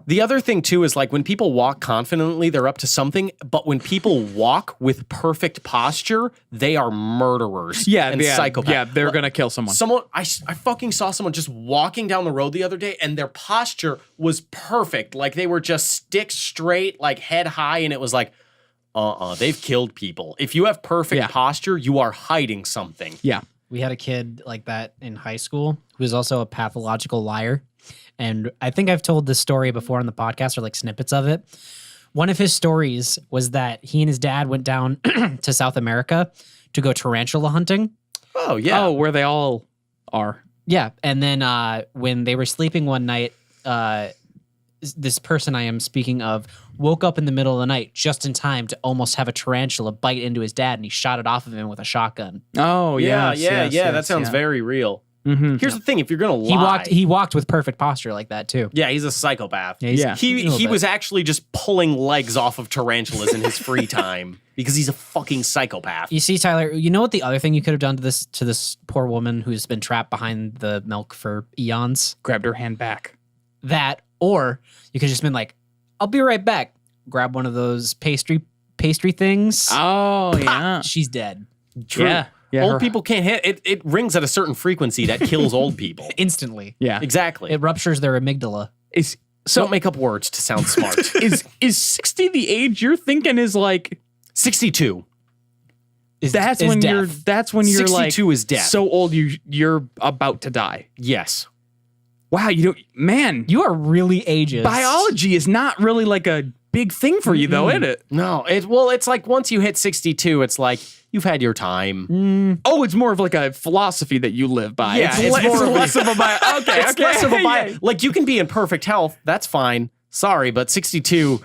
The other thing too is like when people walk confidently, they're up to something. But when people walk with perfect posture, they are murderers. Yeah, and yeah, psychopaths. yeah. They're gonna kill someone. I fucking saw someone just walking down the road the other day, and their posture was perfect. Like they were just stick straight, like head high, and it was like, they've killed people. If you have perfect Yeah. posture, you are hiding something. Yeah. We had a kid like that in high school who was also a pathological liar. And I think I've told this story before on the podcast or like snippets of it. One of his stories was that he and his dad went down to South America to go tarantula hunting. Oh yeah. Oh, where they all are. Yeah. And then when they were sleeping one night, this person I am speaking of woke up in the middle of the night just in time to almost have a tarantula bite into his dad, and he shot it off of him with a shotgun. Oh yeah, yes, yes, that sounds very real. Mm-hmm. Here's the thing: if you're gonna lie, He walked with perfect posture like that too. yeah, he's a psychopath. Yeah, he's- Yeah. a little He bit. was actually just pulling legs off of tarantulas in his free time because he's a fucking psychopath. You see, Tyler, you know what the other thing you could have done to this poor woman who's been trapped behind the milk for eons? Grabbed her hand back. That, or you could have just been like, I'll be right back. Grab one of those pastry things. Oh yeah. She's dead. True. Yeah. Yeah. Old her- people can't hit it. It rings at a certain frequency that kills old people. Instantly. Yeah. Exactly. It ruptures their amygdala. Is Don't make up words to sound smart. is 60 the age you're thinking is like 62. that's is when death. you're like 62 is death. so old you're about to die. Yes. Wow, man, You are really ageist. biology is not really like a big thing for you though, is it? No. It's like once you hit 62, it's like you've had your time. Oh, it's more of like a philosophy that you live by. Yeah, it's it's more of a- less of a bio. Okay, It's okay. less of a bio. Yeah. Like you can be in perfect health. That's fine. Sorry, but 62,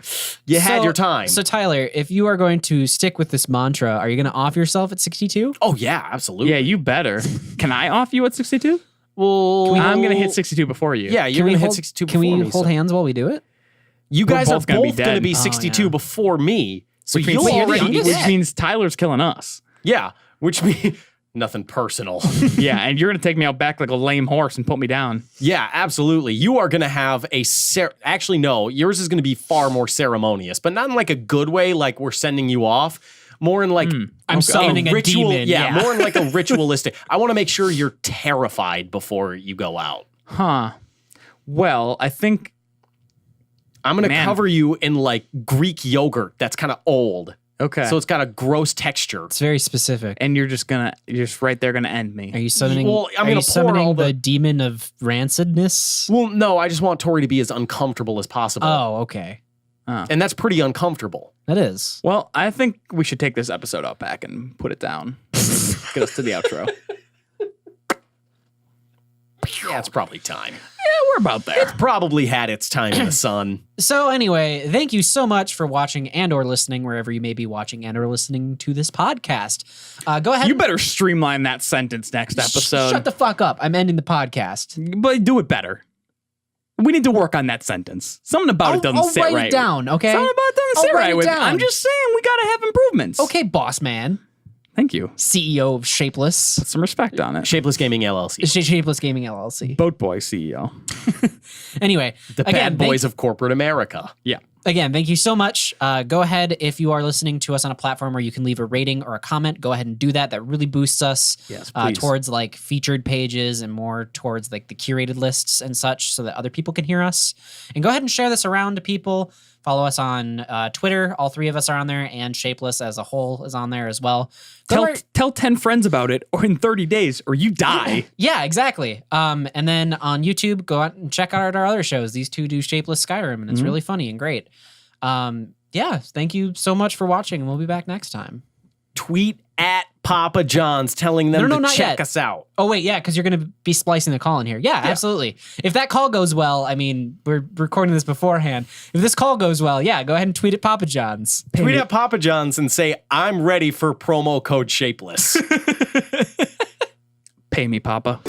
you had your time. So Tyler, if you are going to stick with this mantra, are you going to off yourself at 62? oh yeah, absolutely. Yeah, you better. Can I off you at 62? Well, I'm gonna hit 62 before you. Yeah, you're Can we gonna hit hold- 62 Can before we me. hold so- hands while we do it? You We're guys are both gonna be both going to dead. be Oh, 62 yeah. before me. So Which means, you'll you're the already youngest. which means Tyler's killing us. Yeah, which means nothing personal. Yeah, and you're gonna take me out back like a lame horse and put me down. Yeah, absolutely. You are going to have actually no, yours is going to be far more ceremonious, but not in like a good way like we're sending you off. More in like I'm summoning a ritual, demon, Yeah, yeah. more in like a ritualistic. I want to make sure you're terrified before you go out. Huh. Well, I think I'm going to Man. cover you in like Greek yogurt that's kind of old. Okay. So it's got a gross texture. It's very specific. and you're just right there gonna end me. Are you summoning? Well, I'm are gonna you pour summoning all the the- demon of rancidness? Well, no, I just want Tori to be as uncomfortable as possible. Oh, okay. And that's pretty uncomfortable. That is. Well, I think we should take this episode out back and put it down. Get us to the outro. Yeah, it's probably time. Yeah, we're about there. Probably had its time in the sun. So anyway, thank you so much for watching and or listening wherever you may be watching and or listening to this podcast. Go ahead. You and- better streamline that sentence next episode. Shut the fuck up. I'm ending the podcast. But do it better. We need to work on that sentence. Something about it doesn't I'll sit write right. it down, okay? Something about it doesn't I'll sit write right it with me. down. I'm just saying we gotta have improvements. Okay, boss man. Thank you. CEO of Shapeless. Put some respect on it. Shapeless Gaming LLC. Shapeless Gaming LLC. Boat Boy CEO. Anyway, The bad boys of corporate America. Yeah. Again, thank you so much. Go ahead, if you are listening to us on a platform where you can leave a rating or a comment, go ahead and do that. That really boosts us Yes, please. towards like featured pages and more towards like the curated lists and such so that other people can hear us. And go ahead and share this around to people. Follow us on Twitter. All three of us are on there, and Shapeless as a whole is on there as well. Tell 10 friends about it, or in 30 days, or you die. Yeah, exactly. And then on YouTube, go out and check out our other shows. These two do Shapeless Skyrim, and it's really funny and great. Yeah, thank you so much for watching, and we'll be back next time. Tweet at Papa John's telling them No, to not check yet. us out. Oh, wait, yeah, because you're going to be splicing the call in here. Yeah, absolutely. If that call goes well, I mean, we're recording this beforehand. If this call goes well, yeah, go ahead and tweet at Papa John's. Tweet at Papa John's and say, I'm ready for promo code Shapeless. Pay me, Papa.